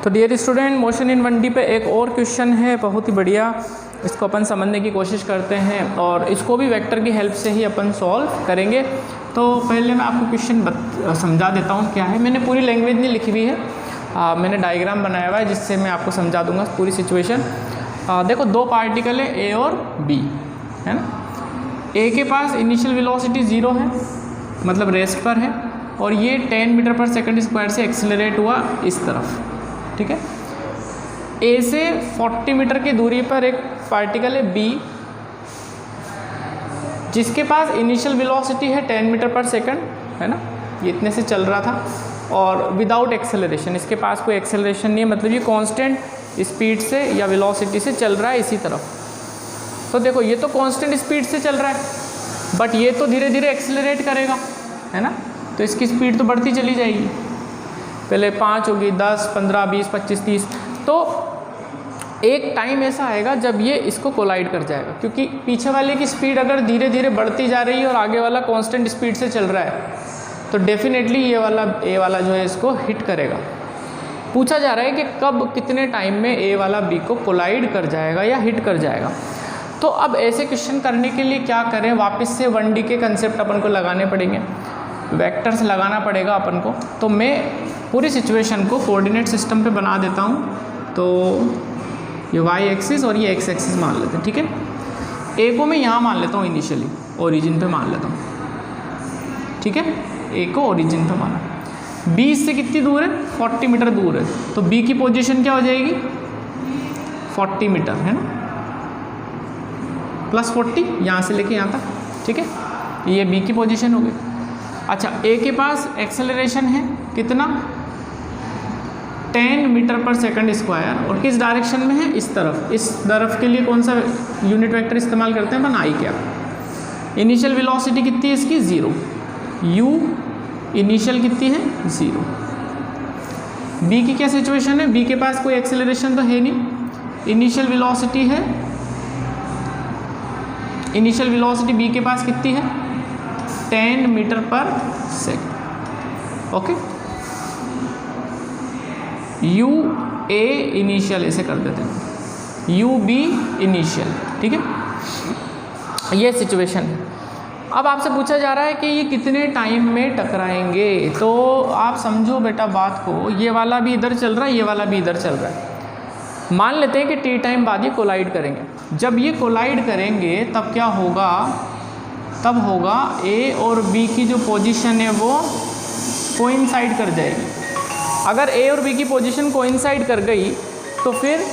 तो dear student, motion in 1D पे एक और क्वेश्चन है, बहुत ही बढ़िया। इसको अपन समझने की कोशिश करते हैं और इसको भी वेक्टर की हेल्प से ही अपन सॉल्व करेंगे। तो पहले मैं आपको क्वेश्चन समझा देता हूँ क्या है। मैंने पूरी लैंग्वेज नहीं लिखी हुई है, मैंने डायग्राम बनाया हुआ है जिससे मैं आपको समझा दूंगा पूरी सिचुएशन। देखो, दो पार्टिकल है ए और बी, है ना। ए के पास इनिशियल वेलोसिटी 0 है, मतलब रेस्ट पर है, और ये 10 मीटर पर सेकंड स्क्वायर से एक्सेलरेट हुआ इस तरफ, ठीक है। ए से 40 मीटर की दूरी पर एक पार्टिकल है बी, जिसके पास इनिशियल वेलोसिटी है 10 मीटर पर सेकंड, है ना। ये इतने से चल रहा था और विदाउट एक्सेलरेशन, इसके पास कोई एक्सेलरेशन नहीं है, मतलब ये कांस्टेंट स्पीड से या वेलोसिटी से चल रहा है इसी तरफ। तो देखो, ये तो कांस्टेंट स्पीड से चल रहा है, बट ये तो धीरे धीरे एक्सेलरेट करेगा, है ना। तो इसकी स्पीड तो बढ़ती चली जाएगी, पहले 5 होगी, 10, 15, 20, 25, 30। तो एक टाइम ऐसा आएगा जब ये इसको कोलाइड कर जाएगा, क्योंकि पीछे वाले की स्पीड अगर धीरे धीरे बढ़ती जा रही है और आगे वाला कांस्टेंट स्पीड से चल रहा है, तो डेफिनेटली ये वाला जो है इसको हिट करेगा। पूछा जा रहा है कि कब, कितने टाइम में ए वाला बी को कोलाइड कर जाएगा या हिट कर जाएगा। तो अब ऐसे क्वेश्चन करने के लिए क्या करें, वापस से 1D के कंसेप्ट अपन को लगाने पड़ेंगे, वेक्टर्स लगाना पड़ेगा अपन को। तो मैं पूरी सिचुएशन को कोऑर्डिनेट सिस्टम पे बना देता हूँ। तो ये y एक्सिस और ये x एक्सिस मान लेते हैं, ठीक है। ए को मैं यहाँ मान लेता हूँ, इनिशियली ओरिजिन पे मान लेता हूँ, ठीक है। ए को ओरिजिन पे माना, b से कितनी दूर है, 40 मीटर दूर है, तो b की पोजीशन क्या हो जाएगी, 40 मीटर, है ना, प्लस 40 यहाँ से लेके यहाँ तक, ठीक है। ये b की पोजीशन हो गई। अच्छा, ए के पास एक्सेलरेशन है कितना, 10 मीटर पर सेकंड स्क्वायर, और किस डायरेक्शन में है, इस तरफ। इस तरफ के लिए कौन सा यूनिट वेक्टर इस्तेमाल करते हैं अपन, आई कैप। इनिशियल वेलोसिटी कितनी है इसकी, 0। u इनिशियल कितनी है, 0। b की क्या सिचुएशन है, b के पास कोई एक्सेलरेशन तो है नहीं, इनिशियल वेलोसिटी है, इनिशियल वेलोसिटी b के पास कितनी है, 10 metre per second, okay. u a initial ऐसे कर देते हैं, u b इनिशियल, ठीक है। ये सिचुएशन है। अब आपसे पूछा जा रहा है कि ये कितने टाइम में टकराएंगे। तो आप समझो बेटा बात को, ये वाला भी इधर चल रहा है, ये वाला भी इधर चल रहा है। मान लेते हैं कि t टाइम बाद ये कोलाइड करेंगे। जब ये कोलाइड करेंगे तब क्या होगा, तब होगा a और b की जो पोजीशन है वो कोइंसाइड कर जाएगी। अगर a और b की पोजीशन कोइंसाइड कर गई तो फिर,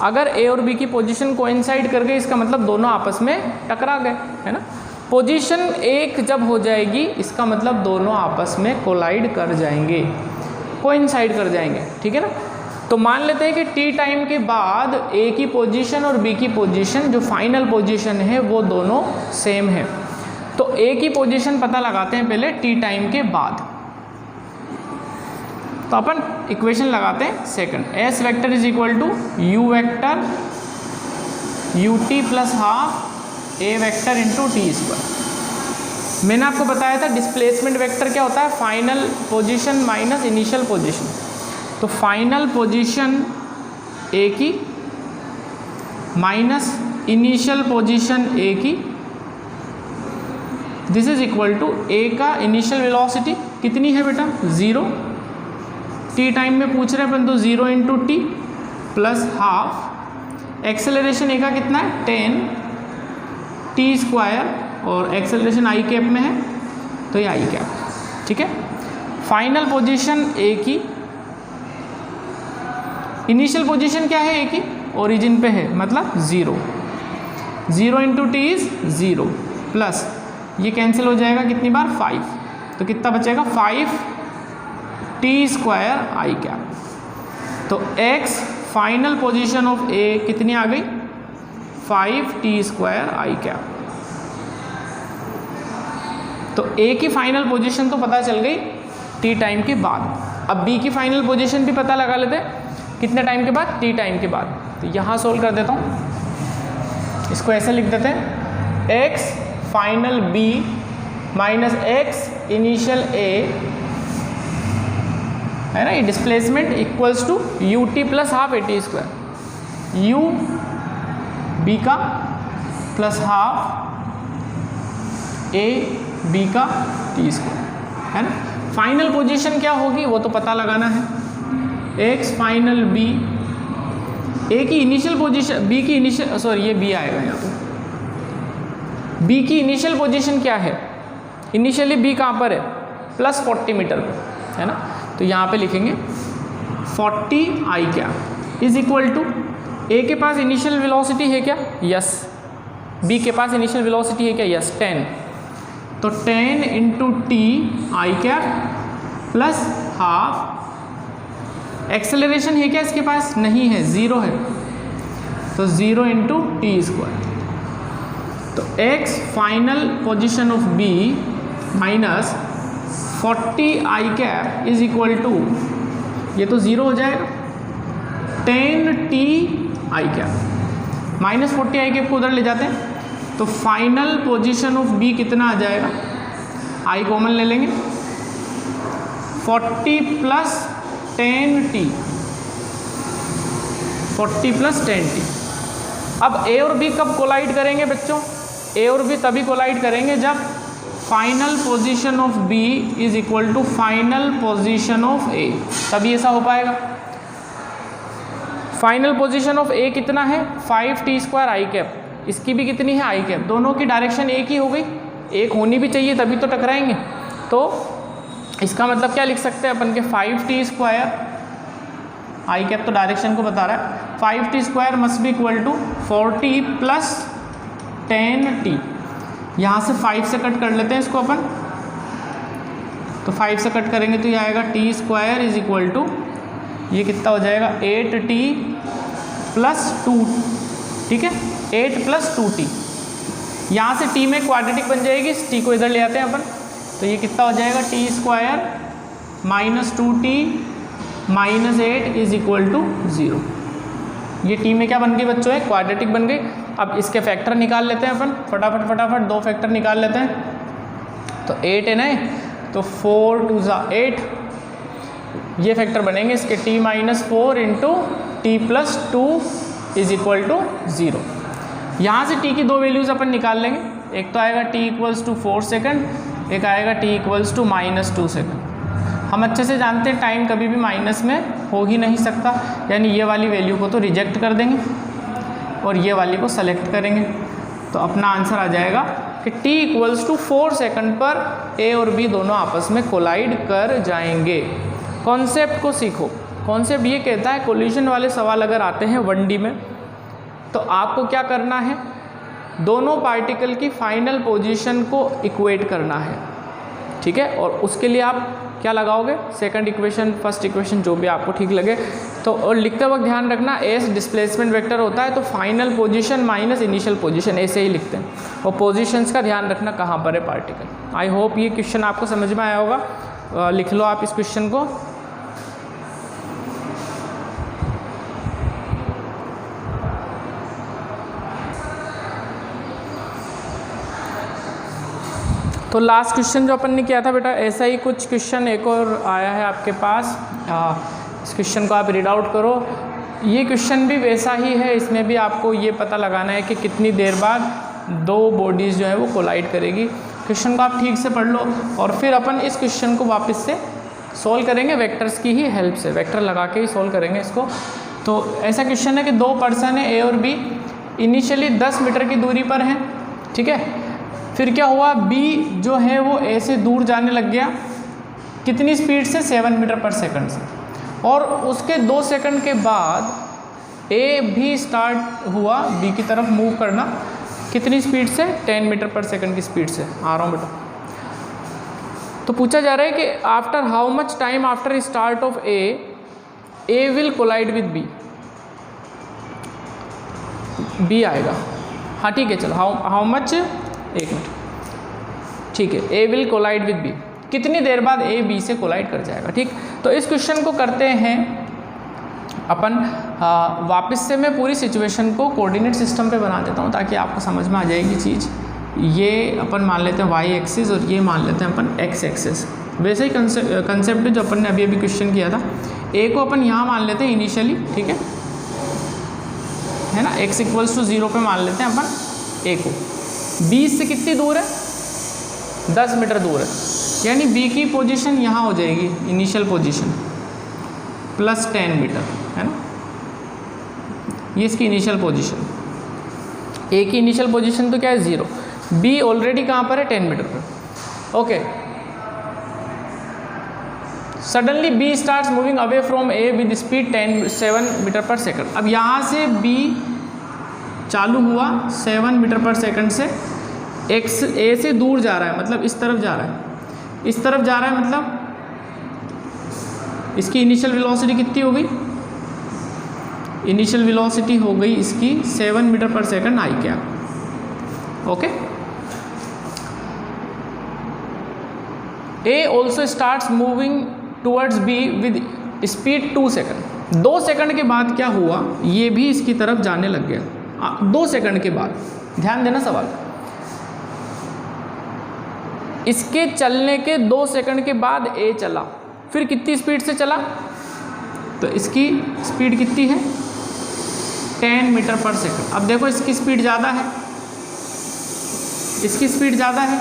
अगर a और b की पोजीशन कोइंसाइड कर गई, इसका मतलब दोनों आपस में टकरा गए, है ना। पोजीशन एक जब हो जाएगी, इसका मतलब दोनों आपस में कोलाइड कर जाएंगे, कोइंसाइड कर जाएंगे, ठीक है ना। तो मान लेते हैं कि t टाइम के बाद a की पोजीशन और b की पोजीशन, जो फाइनल पोजीशन है, वो दोनों सेम है। तो a की पोजीशन पता लगाते हैं पहले t टाइम के बाद। तो अपन इक्वेशन लगाते हैं second, s vector is equal to u vector ut plus half a vector into t square. मैंने आपको बताया था डिस्प्लेसमेंट वेक्टर क्या होता है, final position minus initial position. तो फाइनल पोजीशन a की माइनस इनिशियल पोजीशन a की, this is equal to a का इनिशियल वेलोसिटी कितनी है बेटा, 0। t टाइम में पूछ रहे हैं परंतु 0 into t plus half. Acceleration a का कितना है, 10 टी स्क्वायर, और एक्सेलरेशन आई कैप में है तो ये आई कैप, ठीक है। फाइनल पोजीशन a की, इनिशियल पोजीशन क्या है a की, ओरिजिन पे है, मतलब 0। 0 इंटू टी इज 0, प्लस ये कैंसिल हो जाएगा कितनी बार, 5, तो कितना बचेगा, 5 टी स्क्वायर आई कैप। तो x final position of a कितनी आ गई, 5 टी स्क्वायर आई कैप। तो a की फाइनल पोजीशन तो पता चल गई t टाइम के बाद। अब b की फाइनल पोजीशन भी पता लगा लेते हैं, कितने टाइम के बाद, t टाइम के बाद। तो यहाँ सोल्व कर देता हूँ, इसको ऐसे लिख देते हैं, x final b minus x initial a है ना, ये displacement equals to u t plus half a t square, u B का प्लस हाफ ए बी का टी स्क्वायर, है ना। फाइनल पोजीशन क्या होगी वो तो पता लगाना है, एक्स फाइनल बी, ए की इनिशियल पोजीशन, बी की इनिशियल, सॉरी ये बी आएगा यहाँ पे, बी की इनिशियल पोजीशन क्या है, इनिशियली बी कहाँ पर है, प्लस 40 मीटर पर, है ना। तो यहाँ पे लिखेंगे 40 i cap is equal to, ए के पास इनिशियल वेलोसिटी है क्या, यस, बी के पास इनिशियल वेलोसिटी है क्या, यस, 10, तो 10 into T i cap plus half, acceleration है क्या इसके पास, नहीं है, 0 है, तो 0 इंटू टी स्क्वायर, तो x final position of B minus 40 i cap is equal to, ये तो 0 हो जाएगा, 10 t i cap, minus 40 i cap को उधर ले जाते हैं, तो फाइनल पोजीशन ऑफ बी कितना आ जाएगा, आई कॉमन ले लेंगे, 40 प्लस 10 टी, 40 प्लस 10 टी। अब ए और बी कब कोलाइड करेंगे बच्चों, ए और बी तभी कोलाइड करेंगे जब final position of B is equal to final position of A, तभी ऐसा हो पाएगा। फाइनल पोजीशन ऑफ ए कितना है, 5 टी स्क्वायर आई कैप, इसकी भी कितनी है आई कैप, दोनों की डायरेक्शन एक ही हो गई, एक होनी भी चाहिए तभी तो टकराएंगे, तो इसका मतलब क्या लिख सकते हैं अपन के 5 टी स्क्वायर, आई कैप तो डायरेक्शन को बता रहा है, 5 t square must be equal to 40 plus 10 t, यहाँ से 5 से कट कर लेते हैं इसको अपन, तो 5 से कट करेंगे तो ये आएगा t square is equal to, ये कितना हो जाएगा 8 टी प्लस 2, ठीक है, 8 प्लस 2 टी, यहाँ से टी में क्वाड्रेटिक बन जाएगी, इस टी को इधर ले आते हैं अपन, तो ये कितना हो जाएगा t square minus 2 t minus 8 is equal to 0, ये टी में क्या बन गई बच्चों, है क्वाड्रेटिक बन गई। अब इसके फैक्टर निकाल लेते हैं अपन, फटाफट 2 फैक्टर निकाल लेते हैं, तो 8 है ना, तो 4 2 8, ये फैक्टर बनेंगे इसके, t minus 4 into t plus 2 is equal to 0। यहाँ से t की 2 वैल्यूज़ अपन निकाल लेंगे, एक तो आएगा t इक्वल्स टू 4 सेकेंड, एक आएगा t इक्वल्स टू -2 सेकेंड। हम अच्छे से जानते हैं टाइम कभी भी माइनस में हो ही नहीं सकता, यानी ये वाली वैल्यू को तो रिजेक्ट कर देंगे और ये वाली को सेलेक्ट करेंगे, तो अपना आंसर आ जाएगा कि t इक्वल्स टू 4 सेकंड पर a और b दोनों आपस में कोलाइड कर जाएंगे। कॉन्सेप्ट को सीखो, कॉन्सेप्ट ये कहता है कोलिजन वाले सवाल अगर आते हैं 1D में, तो आपको क्या करना है, दोनों पार्टिकल की फाइनल पोजीशन को इक्वेट करना है, ठीक है, और उसके लिए आप क्या लगाओगे, सेकंड इक्वेशन, फर्स्ट इक्वेशन, जो भी आपको ठीक लगे। तो और लिखते वक्त ध्यान रखना एस डिस्प्लेसमेंट वेक्टर होता है, तो final position minus initial position ऐसे ही लिखते हैं, और पोजीशंस का ध्यान रखना कहाँ पर है पार्टिकल। आई होप ये क्वेश्चन आपको समझ में आया होगा, लिख लो आप इस क्वेश्चन को। तो लास्ट क्वेश्चन जो अपन ने किया था बेटा, ऐसा ही कुछ क्वेश्चन एक और आया है आपके पास, इस क्वेश्चन को आप रीड आउट करो। ये क्वेश्चन भी वैसा ही है, इसमें भी आपको ये पता लगाना है कि कितनी देर बाद 2 बॉडीज़ जो है वो कोलाइड करेगी। क्वेश्चन को आप ठीक से पढ़ लो और फिर अपन इस क्वेश्चन को वापस से सॉल्व करेंगे वेक्टर्स की ही हेल्प से, वेक्टर लगा के ही सॉल्व करेंगे इसको। तो ऐसा क्वेश्चन है कि 2 पर्सन है, ए और बी, इनिशियली 10 मीटर की दूरी पर हैं, ठीक है। फिर क्या हुआ, बी जो है वो ए से दूर जाने लग गया, कितनी स्पीड से, 7 मीटर पर सेकंड से, और उसके 2 सेकंड के बाद ए भी स्टार्ट हुआ बी की तरफ मूव करना, कितनी स्पीड से, 10 मीटर पर सेकंड की स्पीड से। आ रहा हूँ बेटा। तो पूछा जा रहा है कि after how much time after start of A will collide with B, B आएगा, हाँ ठीक है, चलो हाउ मच, 1 मिनट, ठीक है, ए विल कोलाइड विद बी, कितनी देर बाद ए बी से कोलाइड कर जाएगा, ठीक। तो इस क्वेश्चन को करते हैं अपन, वापस से मैं पूरी सिचुएशन को कोऑर्डिनेट सिस्टम पे बना देता हूँ ताकि आपको समझ में आ जाएगी चीज़। ये अपन मान लेते हैं y एक्सिस और ये मान लेते हैं अपन x एक्सिस, वैसे ही कंसेप्ट जो अपन ने अभी अभी क्वेश्चन किया था, ए को अपन यहाँ मान लेते हैं इनिशियली, ठीक है ना, x इक्वल्स टू 0 पे मान लेते हैं अपन ए को। बी से कितनी दूर है, 10 मीटर दूर है, यानी बी की पोजीशन यहाँ हो जाएगी इनिशियल पोजीशन प्लस 10 मीटर, है ना, ये इसकी इनिशियल पोजीशन। ए की इनिशियल पोजीशन तो क्या है 0, बी ऑलरेडी कहाँ पर है 10 मीटर पर। Okay, suddenly B starts moving away from A with speed 7 metre per second. अब यहाँ से बी चालू हुआ 7 मीटर पर सेकंड से, एक्स ए से दूर जा रहा है, मतलब इस तरफ जा रहा है, इस तरफ जा रहा है, मतलब इसकी इनिशियल वेलोसिटी कितनी हो गई, इनिशियल वेलोसिटी हो गई इसकी 7 metre per second I cap. Okay, A also starts moving towards be with speed 2 second. 2 second के बाद क्या हुआ, ये भी इसकी तरफ जाने लग गया 2 सेकंड के बाद। ध्यान देना सवाल, इसके चलने के 2 सेकंड के बाद ए चला, फिर कितनी स्पीड से चला, तो इसकी स्पीड कितनी है 10 मीटर पर सेकंड। अब देखो इसकी स्पीड ज़्यादा है, इसकी स्पीड ज़्यादा है,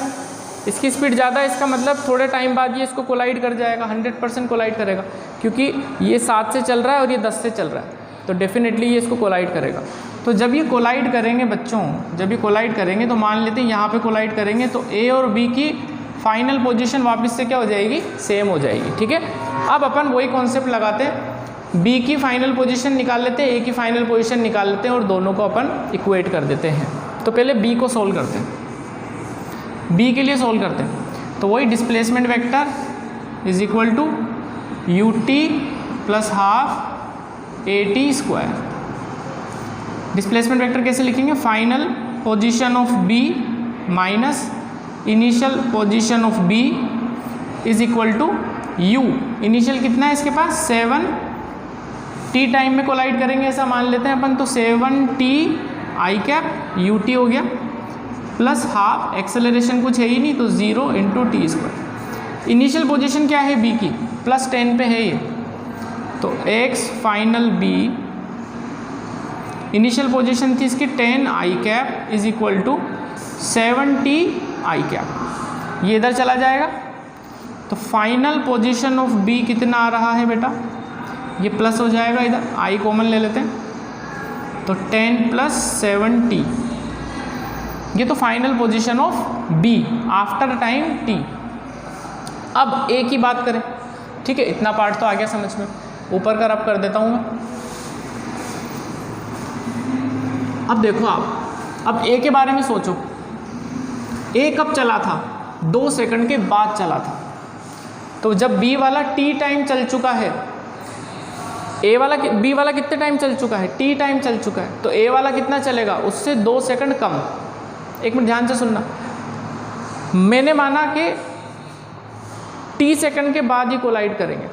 इसकी स्पीड ज़्यादा है, इसका मतलब थोड़े टाइम बाद ये इसको कोलाइड कर जाएगा, 100% कोलाइड करेगा, क्योंकि ये 7 से चल रहा है और ये 10 से चल रहा है, तो डेफिनेटली ये इसको कोलाइड करेगा। तो जब ये कोलाइड करेंगे बच्चों, जब ये कोलाइड करेंगे तो मान लेते हैं यहाँ पे कोलाइड करेंगे तो ए और बी की फाइनल पोजीशन वापस से क्या हो जाएगी, सेम हो जाएगी। ठीक है, अब अपन वही कॉन्सेप्ट लगाते हैं, बी की फाइनल पोजीशन निकाल लेते हैं, ए की फाइनल पोजीशन निकाल लेते हैं और दोनों को अपन इक्वेट कर देते हैं। तो पहले बी को सोल्व करते हैं, बी के लिए सोल्व करते हैं, तो वही displacement vector is equal to u t plus half a t square. Displacement vector कैसे लिखेंगे, final position of B minus initial position of B is equal to u. Initial कितना है इसके पास 7, टी टाइम में कोलाइड करेंगे ऐसा मान लेते हैं अपन, तो 7t i cap U T हो गया, प्लस हाफ एक्सेलरेशन कुछ है ही नहीं तो 0 into t square. Initial position क्या है बी की, प्लस 10 पे है ये, तो x final B initial position थी इसकी 10 i cap is equal to 7t i cap, ये इधर चला जाएगा, तो फाइनल पोजीशन ऑफ बी कितना आ रहा है बेटा, ये प्लस हो जाएगा, इधर आई कॉमन ले लेते हैं, तो 10 प्लस 7t, ये तो final position of B after time t। अब ए की बात करें, ठीक है, इतना पार्ट तो आ गया समझ में, ऊपर का रब कर देता हूँ मैं। अब देखो आप, अब ए के बारे में सोचो, ए कब चला था, 2 सेकंड के बाद चला था, तो जब बी वाला टी टाइम चल चुका है, ए वाला बी वाला कितने टाइम चल चुका है, टी टाइम चल चुका है, तो ए वाला कितना चलेगा, उससे 2 सेकंड कम। एक मिनट ध्यान से सुनना, मैंने माना कि टी सेकंड के बाद ही कोलाइड करेंगे,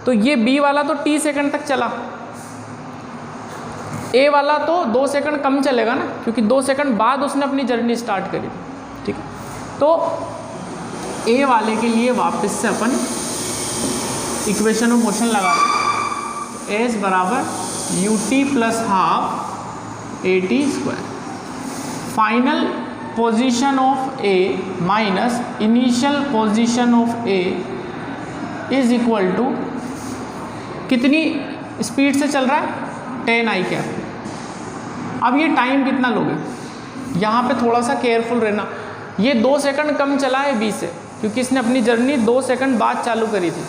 तो ये बी वाला तो टी सेकंड तक चला, ए वाला तो 2 सेकंड कम चलेगा ना, क्योंकि 2 सेकंड बाद उसने अपनी जर्नी स्टार्ट करी। ठीक है, तो ए वाले के लिए वापस से अपन इक्वेशन ऑफ मोशन लगा रहे हैं, एस बराबर u t plus half a t square. Final position of A minus initial position of A is equal to कितनी स्पीड से चल रहा है, 10 आई कैप। अब ये टाइम कितना लोगे, यहाँ पे थोड़ा सा केयरफुल रहना, ये 2 सेकंड कम चला है बी से, क्योंकि इसने अपनी जर्नी 2 सेकंड बाद चालू करी थी,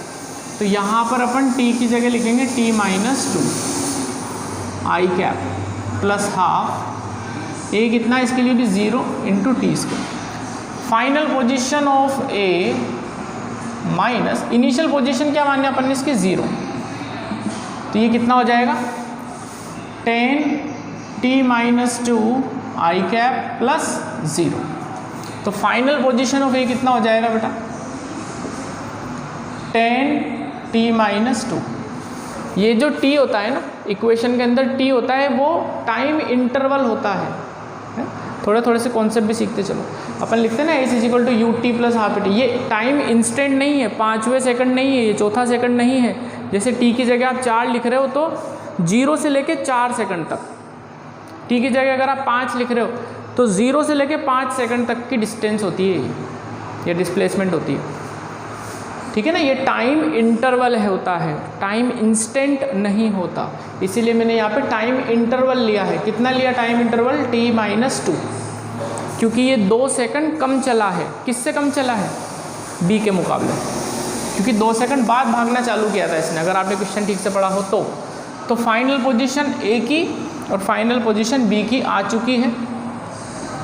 तो यहाँ पर अपन t की जगह लिखेंगे t माइनस 2 आई कैप प्लस हाफ ए कितना, इसके लिए भी 0 into t square. Final position of A minus initial position क्या माने अपन ने इसके 0, तो ये कितना हो जाएगा 10t माइनस 2 आई कैप प्लस 0। तो फाइनल पोजीशन ऑफ ए कितना हो जाएगा बेटा 10t माइनस 2। ये जो t होता है ना इक्वेशन के अंदर, t होता है वो टाइम इंटरवल होता है, थोड़े थोड़े से कॉन्सेप्ट भी सीखते चलो। अपन लिखते हैं ना h is equal to u t plus half t, ये टाइम इंस्टेंट नहीं है, 5वें सेकंड नहीं है, ये चौथा सेकंड नहीं है। जैसे टी की जगह आप 4 लिख रहे हो तो 0 से लेके 4 सेकंड तक, टी की जगह अगर आप 5 लिख रहे हो तो 0 से लेके 5 सेकंड तक की डिस्टेंस होती है, ये डिस्प्लेसमेंट होती है, ठीक है ना। ये टाइम इंटरवल है होता है, टाइम इंस्टेंट नहीं होता, इसीलिए मैंने यहाँ पे टाइम इंटरवल लिया है। कितना लिया टाइम इंटरवल? t-2, क्योंकि ये 2 सेकंड कम चला है। किससे कम चला है? b के मुकाबले, क्योंकि 2 सेकंड बाद भागना चालू किया था इसने, अगर आपने क्वेश्चन ठीक से पढ़ा हो तो फाइनल पोजीशन a की और फाइनल पोजीशन b की आ चुकी है।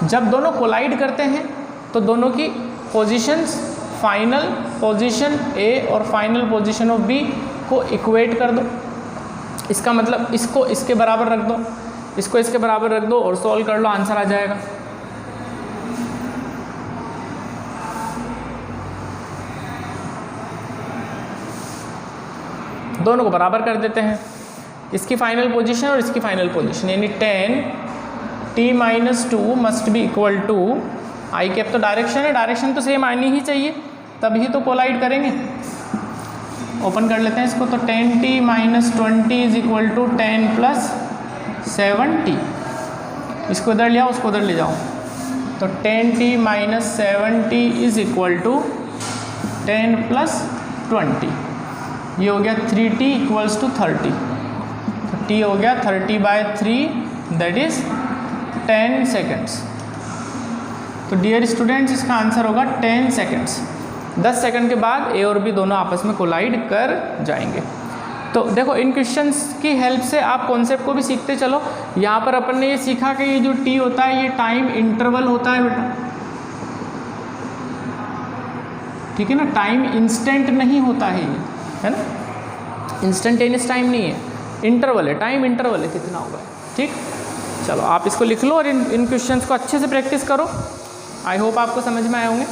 जब दोनों कोलाइड करते हैं तो दोनों की पोजीशंस, फाइनल पोजीशन A और फाइनल पोजीशन ऑफ B को इक्वेट कर दो। इसका मतलब इसको इसके बराबर रख दो, इसको इसके बराबर रख दो और सॉल्व कर लो, आंसर आ जाएगा। दोनों को बराबर कर देते हैं, इसकी फाइनल पोजीशन और इसकी फाइनल पोजीशन, यानी 10t-2 must be equal to i cap, तो डायरेक्शन है, डायरेक्शन तो सेम आनी ही चाहिए तभी तो कोलाइड करेंगे। ओपन कर लेते हैं इसको, तो 10t-20 is equal to 10 + 7t, इसको इधर ले आओ, उसको उधर ले जाओ, तो 10t - 7t is equal to 10 + 20, ये हो गया 3t इक्वल्स टू 30, तो t हो गया 30/3 दैट इज 10 सेकेंड्स। तो डियर स्टूडेंट्स इसका आंसर होगा 10 सेकेंड्स। 10 सेकंड के बाद ए और बी दोनों आपस में कोलाइड कर जाएंगे। तो देखो इन क्वेश्चंस की हेल्प से आप कॉन्सेप्ट को भी सीखते चलो। यहाँ पर अपन ने ये सीखा कि ये जो टी होता है ये टाइम इंटरवल होता है बेटा, ठीक है ना, टाइम इंस्टेंट नहीं होता है ये, है ना, इंस्टेंटेनियस टाइम नहीं है, इंटरवल है, टाइम इंटरवल है, कितना होगा, ठीक। चलो आप इसको लिख लो और इन क्वेश्चंस को अच्छे से प्रैक्टिस करो। आई होप आपको समझ में आए होंगे।